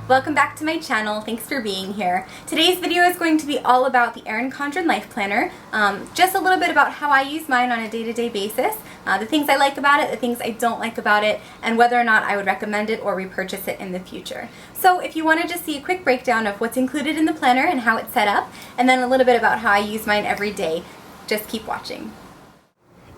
Welcome back to my channel. Thanks for being here. Today's video is going to be all about the Erin Condren Life Planner. Just a little bit about how I use mine on a day-to-day basis, the things I like about it, the things I don't like about it, and whether or not I would recommend it or repurchase it in the future. So if you want to just see a quick breakdown of what's included in the planner and how it's set up, and then a little bit about how I use mine every day, just keep watching.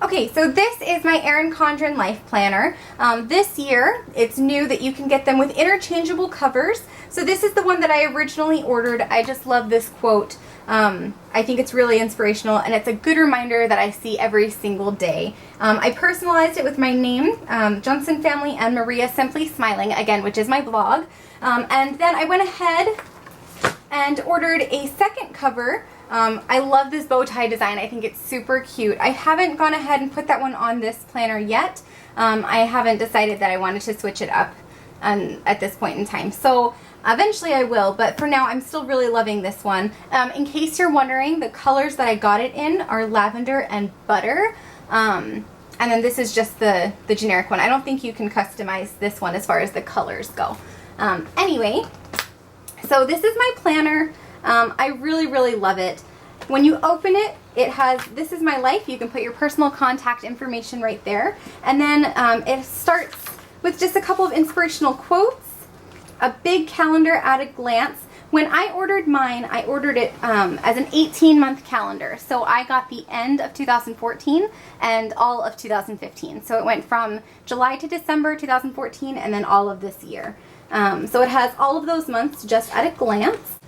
Okay, so this is my Erin Condren Life Planner. This year, it's new that you can get them with interchangeable covers. So this is the one that I originally ordered. I just love this quote. I think it's really inspirational, and it's a good reminder that I see every single day. I personalized it with my name, Johnson Family and Maria Simply Smiling, again, which is my blog. And then I went ahead and ordered a second cover. I love this bow tie design. I think it's super cute. I haven't gone ahead and put that one on this planner yet. I haven't decided that I wanted to switch it up at this point in time. So eventually I will, but for now I'm still really loving this one. In case you're wondering, the colors that I got it in are lavender and butter. And then this is just the generic one. I don't think you can customize this one as far as the colors go. Anyway, so this is my planner. I really love it. When you open it, it has, this is my life. You can put your personal contact information right there. And then it starts with just a couple of inspirational quotes, a big calendar at a glance. When I ordered mine, I ordered it as an 18-month calendar. So I got the end of 2014 and all of 2015. So it went from July to December 2014 and then all of this year. So it has all of those months just at a glance.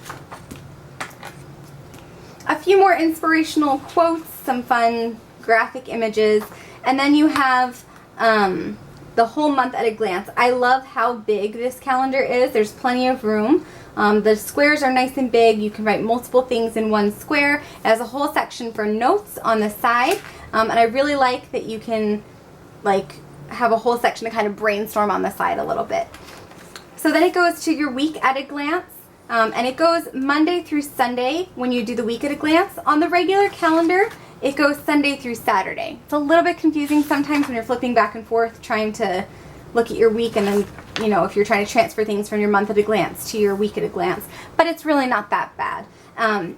A few more inspirational quotes, some fun graphic images, and then you have the whole month at a glance. I love how big this calendar is. There's plenty of room. The squares are nice and big. You can write multiple things in one square. It has a whole section for notes on the side, and I really like that you can have a whole section to kind of brainstorm on the side a little bit. So then it goes to your week at a glance. And it goes Monday through Sunday when you do the week at a glance. On the regular calendar, it goes Sunday through Saturday. It's a little bit confusing sometimes when you're flipping back and forth trying to look at your week and then, you know, if you're trying to transfer things from your month at a glance to your week at a glance. But it's really not that bad.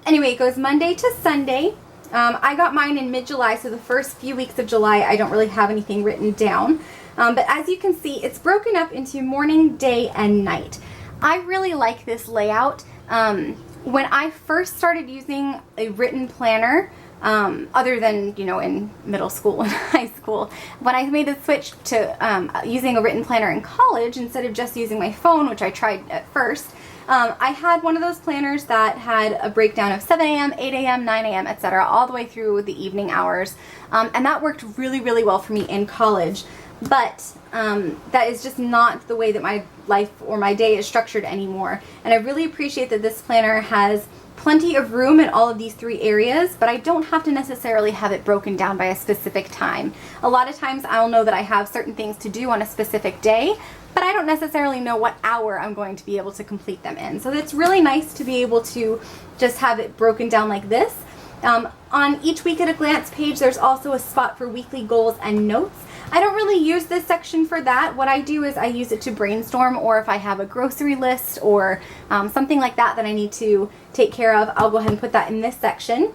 Anyway, it goes Monday to Sunday. I got mine in mid-July, so the first few weeks of July I don't really have anything written down. But as you can see, it's broken up into morning, day, and night. I really like this layout. When I first started using a written planner, other than, you know, in middle school and high school, when I made the switch to using a written planner in college instead of just using my phone, which I tried at first, I had one of those planners that had a breakdown of 7 a.m., 8 a.m., 9 a.m., etc., all the way through the evening hours. And that worked really well for me in college. But that is just not the way that my life or my day is structured anymore. And I really appreciate that this planner has plenty of room in all of these three areas, but I don't have to necessarily have it broken down by a specific time. A lot of times I'll know that I have certain things to do on a specific day, but I don't necessarily know what hour I'm going to be able to complete them in. So it's really nice to be able to just have it broken down like this. On each week at a glance page, there's also a spot for weekly goals and notes. I don't really use this section for that. What I do is I use it to brainstorm, or if I have a grocery list or something like that that I need to take care of, I'll go ahead and put that in this section.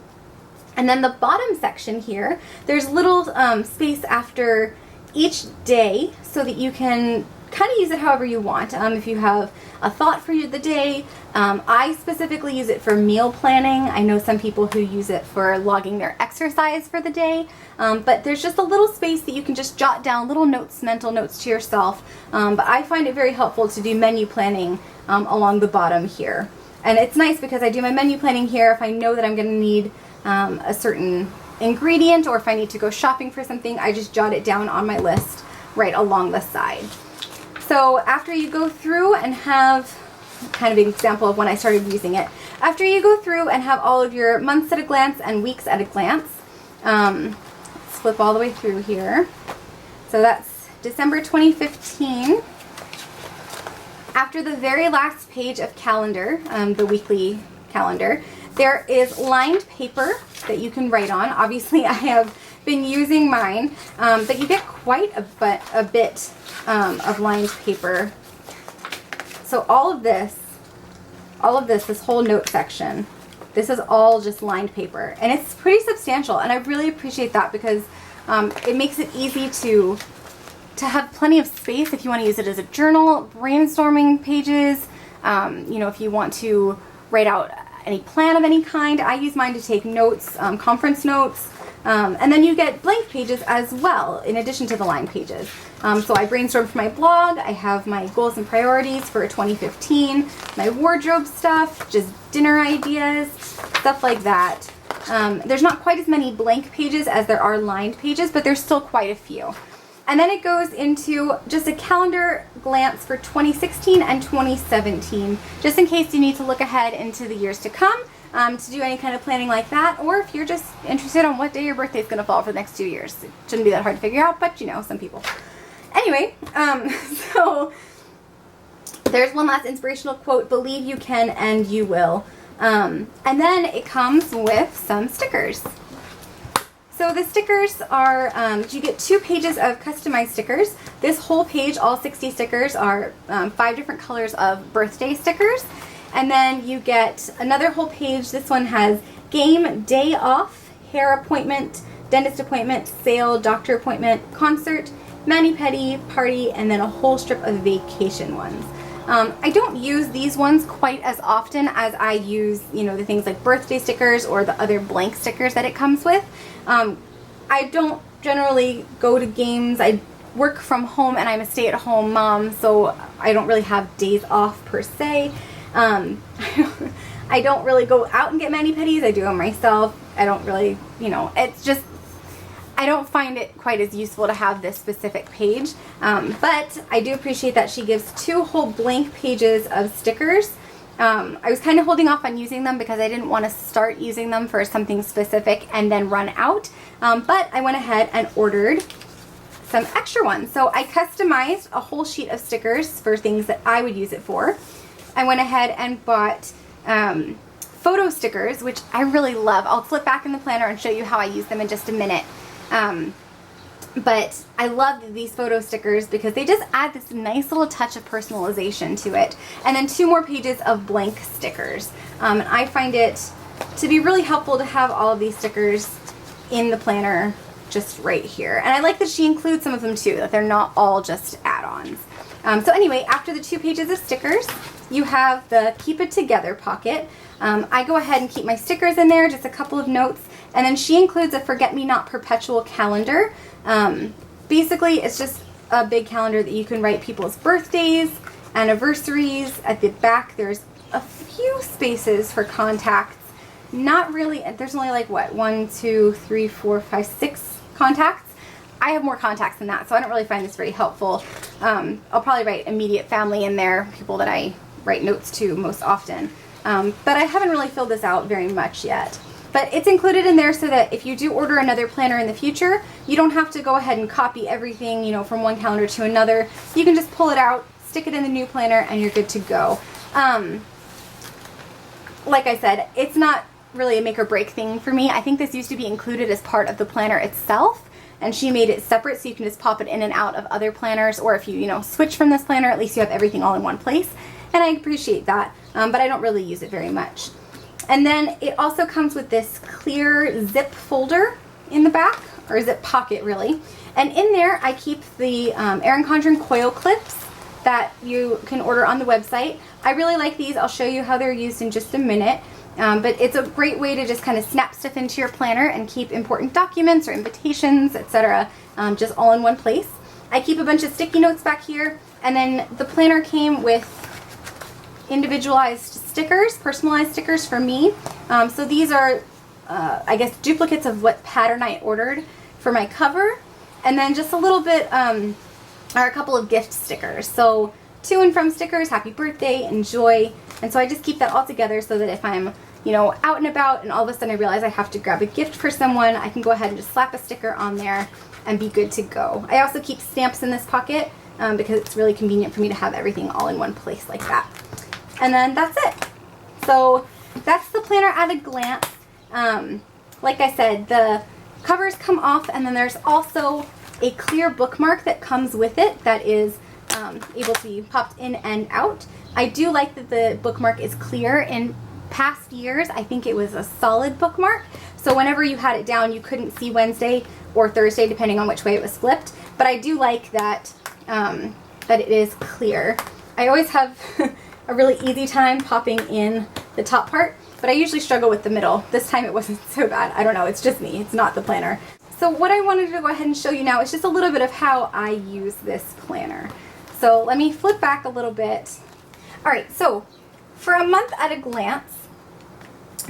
And then the bottom section here, there's little space after each day so that you can kind of use it however you want. If you have a thought for the day, I specifically use it for meal planning. I know some people who use it for logging their exercise for the day, but there's just a little space that you can just jot down little notes, mental notes to yourself. But I find it very helpful to do menu planning along the bottom here. And it's nice because I do my menu planning here if I know that I'm going to need a certain ingredient, or if I need to go shopping for something, I just jot it down on my list right along the side. So after you go through and have kind of an example of when I started using it, after you go through and have all of your months at a glance and weeks at a glance, let's flip all the way through here. So that's December 2015. After the very last page of calendar, the weekly calendar, there is lined paper that you can write on. Obviously I have been using mine, but you get quite a bit of lined paper. So all of this, this whole note section, this is all just lined paper, and it's pretty substantial, and I really appreciate that because it makes it easy to have plenty of space if you want to use it as a journal, brainstorming pages, you know, if you want to write out any plan of any kind. I use mine to take notes, conference notes, and then you get blank pages as well in addition to the lined pages. So I brainstorm for my blog, I have my goals and priorities for 2015, my wardrobe stuff, just dinner ideas, stuff like that. There's not quite as many blank pages as there are lined pages, but there's still quite a few. And then it goes into just a calendar glance for 2016 and 2017, just in case you need to look ahead into the years to come, to do any kind of planning like that, or if you're just interested on what day your birthday is going to fall for the next 2 years. It shouldn't be that hard to figure out, but you know, some people. Anyway, so there's one last inspirational quote: believe you can and you will. And then it comes with some stickers. So the stickers are, you get 2 pages of customized stickers. This whole page, all 60 stickers, are 5 different colors of birthday stickers. And then you get another whole page. This one has game, day off, hair appointment, dentist appointment, sale, doctor appointment, concert, mani-pedi, party, and then a whole strip of vacation ones. I don't use these ones quite as often as I use, you know, the things like birthday stickers or the other blank stickers that it comes with. I don't generally go to games. I work from home and I'm a stay-at-home mom, so I don't really have days off per se. I don't really go out and get mani-pedis. I do them myself. I don't really, you know, it's just, I don't find it quite as useful to have this specific page, but I do appreciate that she gives 2 whole blank pages of stickers. I was kind of holding off on using them because I didn't want to start using them for something specific and then run out, but I went ahead and ordered some extra ones. So I customized a whole sheet of stickers for things that I would use it for. I went ahead and bought photo stickers, which I really love. I'll flip back in the planner and show you how I use them in just a minute. But I love these photo stickers because they just add this nice little touch of personalization to it. And then 2 more pages of blank stickers. And I find it to be really helpful to have all of these stickers in the planner just right here. And I like that she includes some of them too, that they're not all just add-ons. So anyway, after the 2 pages of stickers, you have the Keep It Together pocket. I go ahead and keep my stickers in there, just a couple of notes, and then she includes a Forget-Me-Not Perpetual Calendar. Basically, it's just a big calendar that you can write people's birthdays, anniversaries. At the back, there's a few spaces for contacts. Not really, there's only like, what, 1, 2, 3, 4, 5, 6 contacts. I have more contacts than that, so I don't really find this very helpful. I'll probably write immediate family in there, people that I write notes to most often. But I haven't really filled this out very much yet. But it's included in there so that if you do order another planner in the future, you don't have to go ahead and copy everything, you know, from one calendar to another. You can just pull it out, stick it in the new planner, and you're good to go. Like I said, it's not really a make or break thing for me. I think this used to be included as part of the planner itself, and she made it separate so you can just pop it in and out of other planners, or if you, switch from this planner, at least you have everything all in one place. And I appreciate that, but I don't really use it very much. And then it also comes with this clear zip folder in the back, or zip pocket really. And in there I keep the Erin Condren Coil clips that you can order on the website. I really like these. I'll show you how they're used in just a minute. But it's a great way to just kind of snap stuff into your planner and keep important documents or invitations, etc. Just all in one place. I keep a bunch of sticky notes back here, and then the planner came with individualized stickers, personalized stickers for me. So these are, I guess, duplicates of what pattern I ordered for my cover, and then just a little bit, are a couple of gift stickers. So to and from stickers, happy birthday, enjoy, and so I just keep that all together so that if I'm out and about and all of a sudden I realize I have to grab a gift for someone, I can go ahead and just slap a sticker on there and be good to go. I also keep stamps in this pocket because it's really convenient for me to have everything all in one place like that. And then that's it. So that's the planner at a glance. Like I said, the covers come off, and then there's also a clear bookmark that comes with it that is able to be popped in and out. I do like that the bookmark is clear. In past years, I think it was a solid bookmark. So whenever you had it down, you couldn't see Wednesday or Thursday, depending on which way it was flipped. But I do like that, that it is clear. I always have a really easy time popping in the top part, but I usually struggle with the middle. This time it wasn't so bad. I don't know, it's just me, it's not the planner. So what I wanted to go ahead and show you now is just a little bit of how I use this planner. So let me flip back a little bit. All right, so for a month at a glance,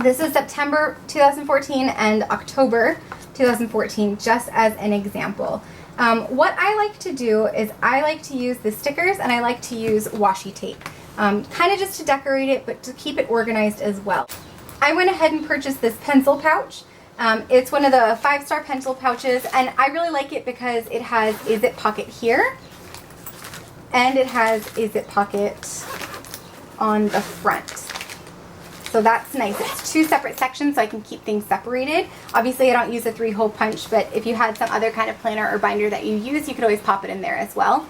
this is September 2014 and October 2014, just as an example. What I like to do is I like to use the stickers and I like to use washi tape. Kind of just to decorate it, but to keep it organized as well. I went ahead and purchased this pencil pouch. It's one of the 5-star pencil pouches, and I really like it because it has a zip pocket here, and it has a zip pocket on the front. So that's nice. It's 2 separate sections, so I can keep things separated. Obviously, I don't use a 3-hole punch, but if you had some other kind of planner or binder that you use, you could always pop it in there as well.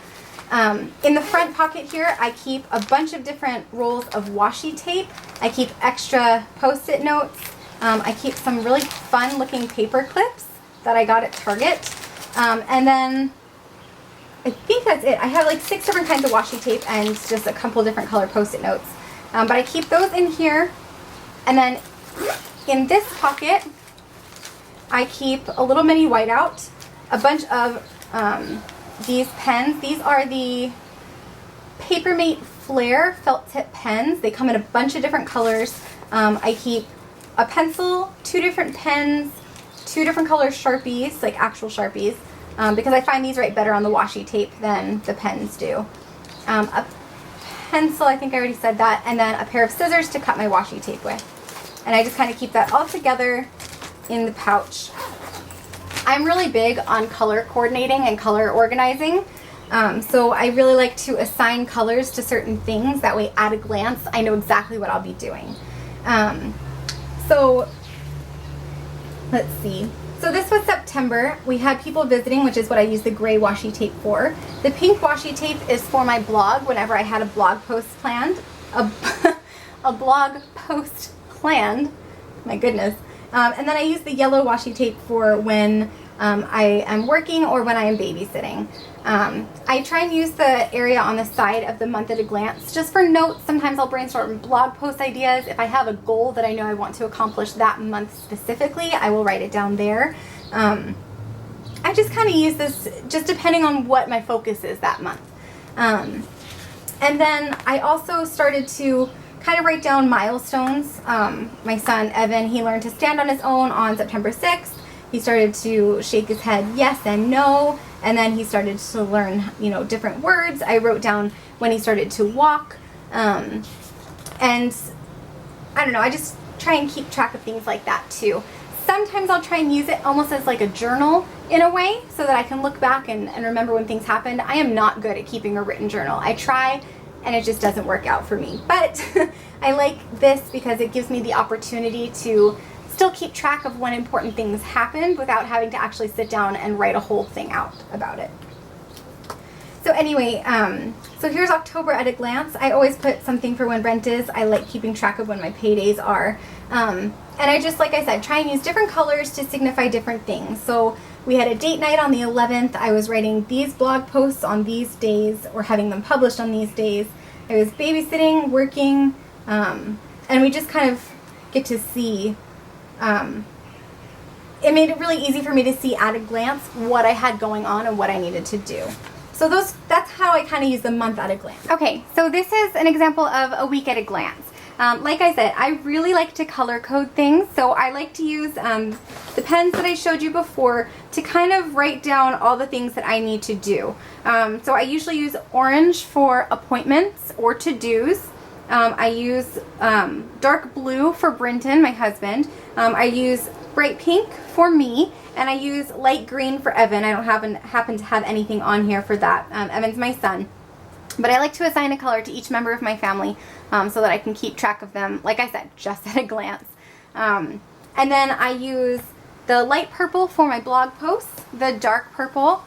In the front pocket here, I keep a bunch of different rolls of washi tape. I keep extra Post-it notes. I keep some really fun looking paper clips that I got at Target. And then I think that's it. I have like 6 different kinds of washi tape and just a couple different color Post-it notes. But I keep those in here. And then in this pocket, I keep a little mini whiteout, a bunch of these pens. These are the Papermate Flair felt tip pens. They come in a bunch of different colors. I keep a pencil, 2 different pens, 2 different color Sharpies, like actual Sharpies, because I find these write better on the washi tape than the pens do. A pencil, I think I already said that, and then a pair of scissors to cut my washi tape with. And I just kind of keep that all together in the pouch. I'm really big on color coordinating and color organizing. So I really like to assign colors to certain things. That way, at a glance, I know exactly what I'll be doing. So let's see. So this was September. We had people visiting, which is what I use the gray washi tape for. The pink washi tape is for my blog whenever I had a blog post planned. A blog post planned. My goodness. And then I use the yellow washi tape for when I am working or when I am babysitting. I try and use the area on the side of the month at a glance just for notes. Sometimes I'll brainstorm blog post ideas. If I have a goal that I know I want to accomplish that month specifically, I will write it down there. I just kind of use this just depending on what my focus is that month. And then I also started to kind of write down milestones. My son, Evan, he learned to stand on his own on September 6th. He started to shake his head yes and no, and then he started to learn, different words. I wrote down when he started to walk, and I don't know, I just try and keep track of things like that too. Sometimes I'll try and use it almost as like a journal in a way so that I can look back and remember when things happened. I am not good at keeping a written journal. I try, and it just doesn't work out for me. But I like this because it gives me the opportunity to still keep track of when important things happened without having to actually sit down and write a whole thing out about it. So anyway, so here's October at a glance. I always put something for when rent is. I like keeping track of when my paydays are. And I just, like I said, try and use different colors to signify different things. So we had a date night on the 11th. I was writing these blog posts on these days or having them published on these days. I was babysitting, working, and we just kind of get to see. It made it really easy for me to see at a glance what I had going on and what I needed to do. So that's how I kind of use the month at a glance. Okay, so this is an example of a week at a glance. Like I said, I really like to color code things, so I like to use the pens that I showed you before to kind of write down all the things that I need to do. So I usually use orange for appointments or to-dos. I use dark blue for Brenton, my husband. I use bright pink for me, and I use light green for Evan. I don't happen to have anything on here for that. Evan's my son. But I like to assign a color to each member of my family so that I can keep track of them, like I said, just at a glance. And then I use the light purple for my blog posts, the dark purple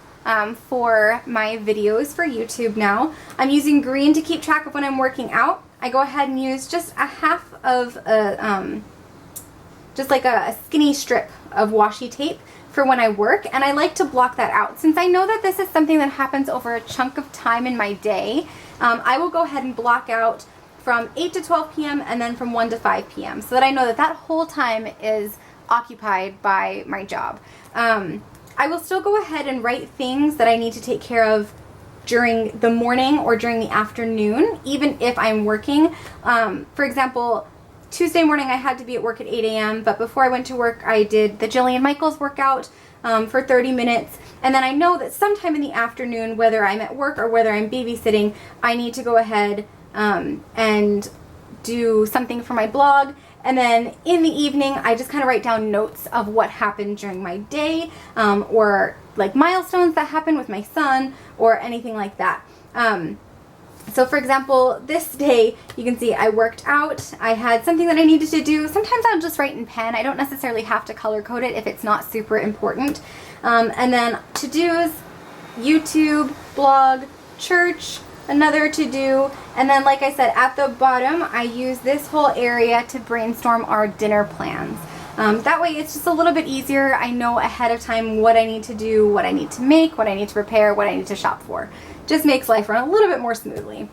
for my videos for YouTube now. I'm using green to keep track of when I'm working out. I go ahead and use just a half of just like a skinny strip of washi tape for when I work, and I like to block that out. Since I know that this is something that happens over a chunk of time in my day, I will go ahead and block out from 8 to 12 p.m. and then from 1 to 5 p.m. so that I know that that whole time is occupied by my job. I will still go ahead and write things that I need to take care of during the morning or during the afternoon, even if I'm working. For example, Tuesday morning I had to be at work at 8 a.m., but before I went to work I did the Jillian Michaels workout for 30 minutes, and then I know that sometime in the afternoon, whether I'm at work or whether I'm babysitting, I need to go ahead and do something for my blog. And then in the evening, I just kind of write down notes of what happened during my day, or like milestones that happened with my son, or anything like that. So for example, this day, you can see I worked out, I had something that I needed to do. Sometimes I'll just write in pen. I don't necessarily have to color code it if it's not super important. And then to-dos, YouTube, blog, church, another to-do, and then like I said, at the bottom, I use this whole area to brainstorm our dinner plans. That way it's just a little bit easier. I know ahead of time what I need to do, what I need to make, what I need to prepare, what I need to shop for. Just makes life run a little bit more smoothly.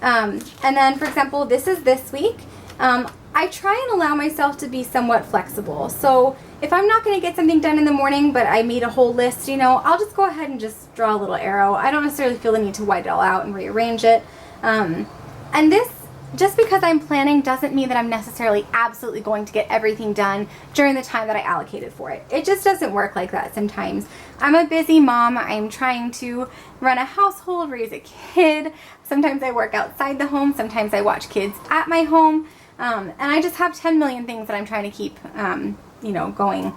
And then, for example, this is this week. I try and allow myself to be somewhat flexible. So if I'm not going to get something done in the morning, but I made a whole list, you know, I'll just go ahead and just draw a little arrow. I don't necessarily feel the need to white it all out and rearrange it. And this, just because I'm planning doesn't mean that I'm necessarily absolutely going to get everything done during the time that I allocated for it. It just doesn't work like that sometimes. I'm a busy mom. I'm trying to run a household, raise a kid. Sometimes I work outside the home. Sometimes I watch kids at my home. And I just have 10 million things that I'm trying to keep, you know, going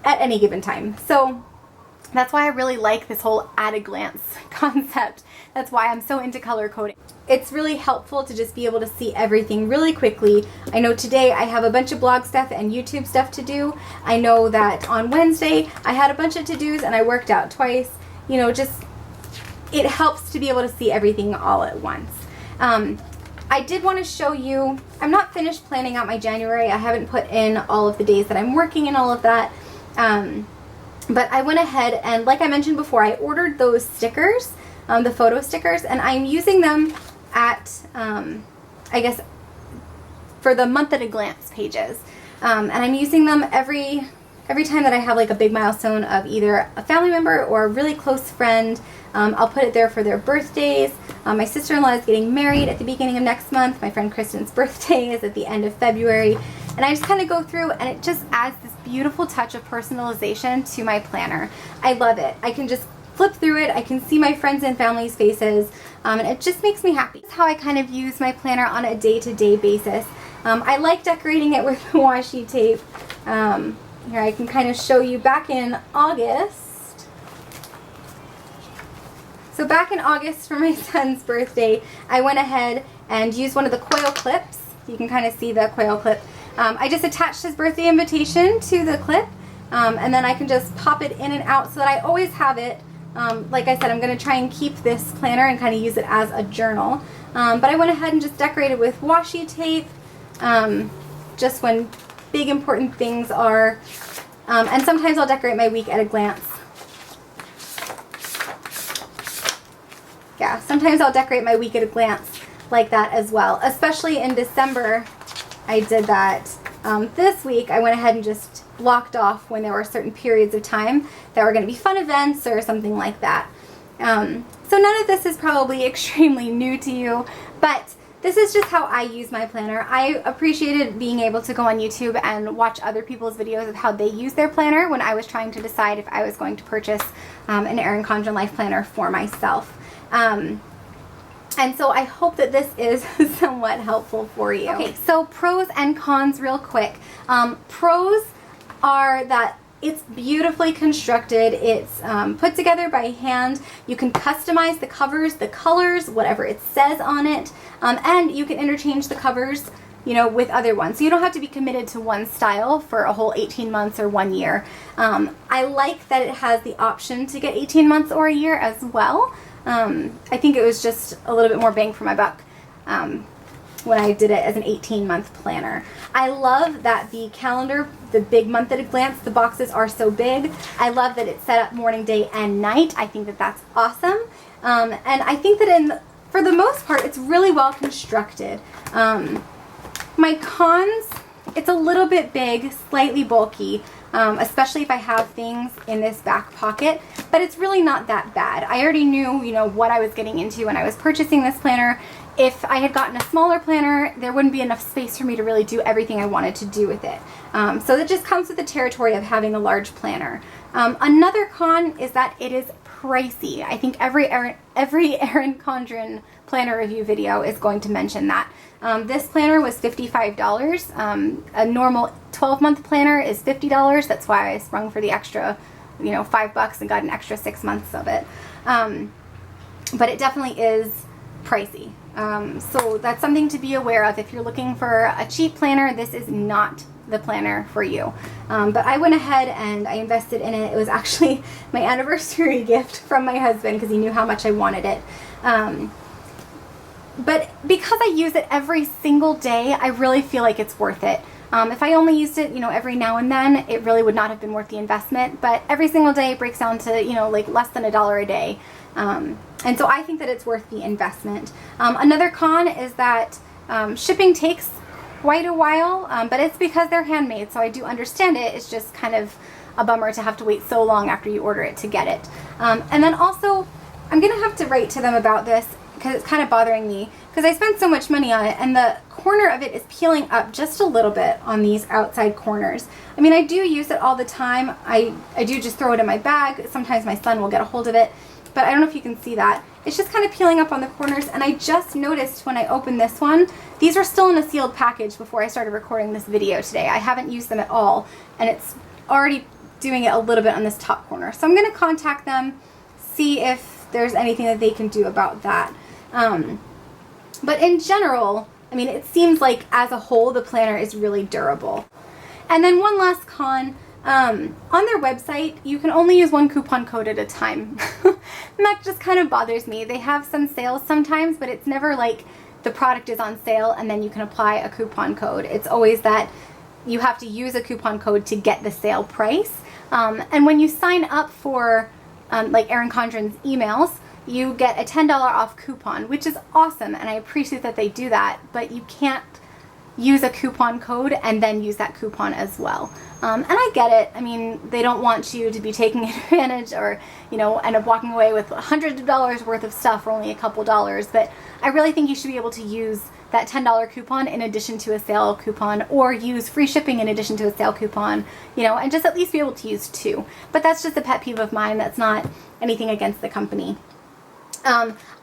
at any given time. So that's why I really like this whole at a glance concept. That's why I'm so into color coding. It's really helpful to just be able to see everything really quickly. I know today I have a bunch of blog stuff and YouTube stuff to do. I know that on Wednesday I had a bunch of to-dos and I worked out twice. You know, just, it helps to be able to see everything all at once. I did want to show you, I'm not finished planning out my January. I haven't put in all of the days that I'm working and all of that. But I went ahead and, like I mentioned before, I ordered those stickers, the photo stickers, and I'm using them at, I guess, for the month at a glance pages. And I'm using them every time that I have like a big milestone of either a family member or a really close friend. I'll put it there for their birthdays. My sister-in-law is getting married at the beginning of next month. My friend Kristen's birthday is at the end of February. And I just kind of go through and it just adds this beautiful touch of personalization to my planner. I love it. I can just flip through it. I can see my friends and family's faces. And it just makes me happy. That's how I kind of use my planner on a day-to-day basis. I like decorating it with washi tape. Here I can kind of show you back in August. So back in August for my son's birthday, I went ahead and used one of the Coil clips. You can kind of see the Coil clip. I just attached his birthday invitation to the clip, and then I can just pop it in and out so that I always have it. Like I said, I'm going to try and keep this planner and kind of use it as a journal. But I went ahead and just decorated with washi tape, just when big important things are. And sometimes I'll decorate my week at a glance. Yeah, sometimes I'll decorate my week at a glance like that as well. Especially in December, I did that. This week, I went ahead and just blocked off when there were certain periods of time that were going to be fun events or something like that. So none of this is probably extremely new to you, but this is just how I use my planner. I appreciated being able to go on YouTube and watch other people's videos of how they use their planner when I was trying to decide if I was going to purchase an Erin Condren Life Planner for myself. And so I hope that this is somewhat helpful for you. Okay, so pros and cons real quick. Pros are that it's beautifully constructed. It's put together by hand. You can customize the covers, the colors, whatever it says on it. And you can interchange the covers, you know, with other ones. So you don't have to be committed to one style for a whole 18 months or 1 year. I like that it has the option to get 18 months or a year as well. I think it was just a little bit more bang for my buck when I did it as an 18-month planner. I love that the calendar, the big month at a glance, the boxes are so big. I love that it's set up morning, day, and night. I think that that's awesome. And I think that for the most part, it's really well constructed. My cons, it's a little bit big, slightly bulky, especially if I have things in this back pocket, but it's really not that bad. I already knew, you know, what I was getting into when I was purchasing this planner. If I had gotten a smaller planner, there wouldn't be enough space for me to really do everything I wanted to do with it. So that just comes with the territory of having a large planner. Another con is that it is pricey. I think every Erin Condren planner review video is going to mention that. This planner was $55. A normal 12-month planner is $50. That's why I sprung for the extra, you know, $5 and got an extra 6 months of it. But it definitely is pricey. So that's something to be aware of. If you're looking for a cheap planner, this is not the planner for you. But I went ahead and I invested in it. It was actually my anniversary gift from my husband because he knew how much I wanted it. But because I use it every single day, I really feel like it's worth it. If I only used it, you know, every now and then, it really would not have been worth the investment. But every single day it breaks down to, you know, like less than $1 a day. And so I think that it's worth the investment. Another con is that shipping takes quite a while, but it's because they're handmade, so I do understand it. It's just kind of a bummer to have to wait so long after you order it to get it. And then also, I'm going to have to write to them about this because it's kind of bothering me because I spent so much money on it, and the corner of it is peeling up just a little bit on these outside corners. I mean, I do use it all the time. I do just throw it in my bag. Sometimes my son will get a hold of it, but I don't know if you can see that. It's just kind of peeling up on the corners, and I just noticed when I opened this one, these are still in a sealed package before I started recording this video today. I haven't used them at all, and it's already doing it a little bit on this top corner. So I'm going to contact them, see if there's anything that they can do about that. But in general, I mean, it seems like as a whole, the planner is really durable. And then one last con, on their website, you can only use one coupon code at a time. And that just kind of bothers me. They have some sales sometimes, but it's never like the product is on sale and then you can apply a coupon code. It's always that you have to use a coupon code to get the sale price. And when you sign up for like Erin Condren's emails, you get a $10 off coupon, which is awesome, and I appreciate that they do that, but you can't use a coupon code and then use that coupon as well. And I get it. I mean, they don't want you to be taking advantage or, you know, end up walking away with hundreds of dollars worth of stuff for only a couple dollars, but I really think you should be able to use that $10 coupon in addition to a sale coupon, or use free shipping in addition to a sale coupon, you know, and just at least be able to use two. But that's just a pet peeve of mine. That's not anything against the company.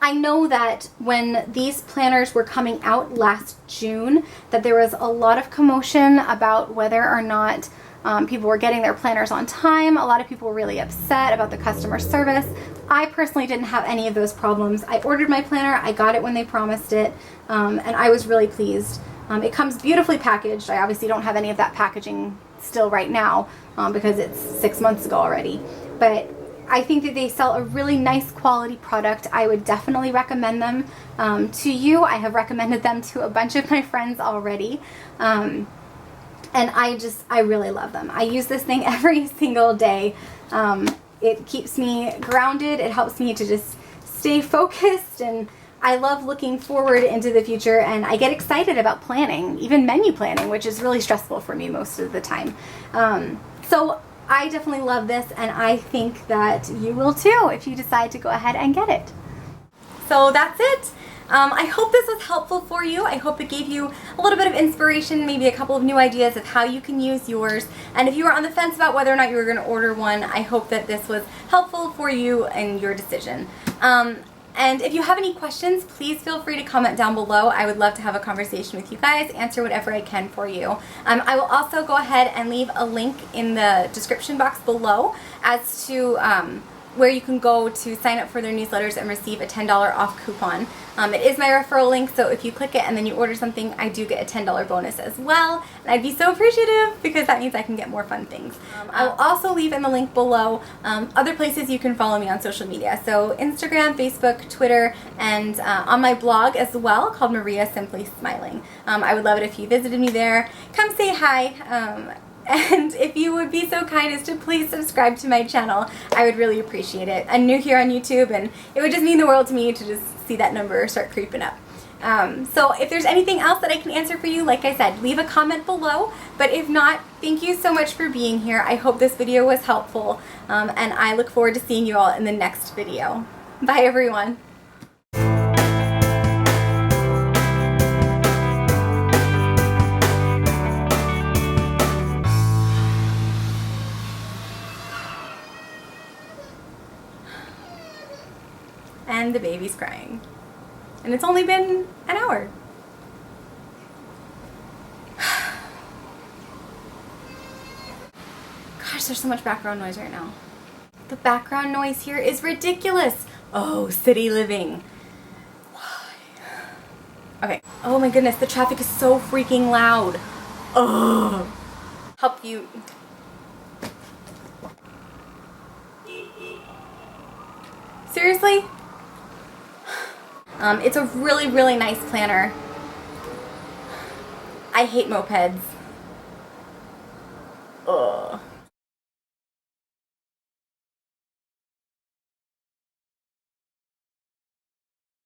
I know that when these planners were coming out last June, that there was a lot of commotion about whether or not people were getting their planners on time. A lot of people were really upset about the customer service. I personally didn't have any of those problems. I ordered my planner, I got it when they promised it, and I was really pleased. It comes beautifully packaged. I obviously don't have any of that packaging still right now because it's 6 months ago already. But I think that they sell a really nice quality product. I would definitely recommend them to you. I have recommended them to a bunch of my friends already. And I really love them. I use this thing every single day. It keeps me grounded. It helps me to just stay focused, and I love looking forward into the future, and I get excited about planning, even menu planning, which is really stressful for me most of the time. So I definitely love this, and I think that you will too if you decide to go ahead and get it. So that's it. I hope this was helpful for you. I hope it gave you a little bit of inspiration, maybe a couple of new ideas of how you can use yours. And if you were on the fence about whether or not you were going to order one, I hope that this was helpful for you and your decision. And if you have any questions, please feel free to comment down below. I would love to have a conversation with you guys, answer whatever I can for you. I will also go ahead and leave a link in the description box below as to where you can go to sign up for their newsletters and receive a $10 off coupon. It is my referral link, so if you click it and then you order something, I do get a $10 bonus as well. And I'd be so appreciative because that means I can get more fun things. I'll also leave in the link below other places you can follow me on social media. So Instagram, Facebook, Twitter, and on my blog as well called Maria Simply Smiling. I would love it if you visited me there. Come say hi. And if you would be so kind as to please subscribe to my channel, I would really appreciate it. I'm new here on YouTube, and it would just mean the world to me to just see that number start creeping up. So if there's anything else that I can answer for you, like I said, leave a comment below. But if not, thank you so much for being here. I hope this video was helpful, and I look forward to seeing you all in the next video. Bye, everyone. And the baby's crying. And it's only been an hour. Gosh, there's so much background noise right now. The background noise here is ridiculous. Oh, city living. Why? Okay. Oh my goodness, the traffic is so freaking loud. Oh. Help you. Seriously? It's a really, really nice planner. I hate mopeds. Ugh.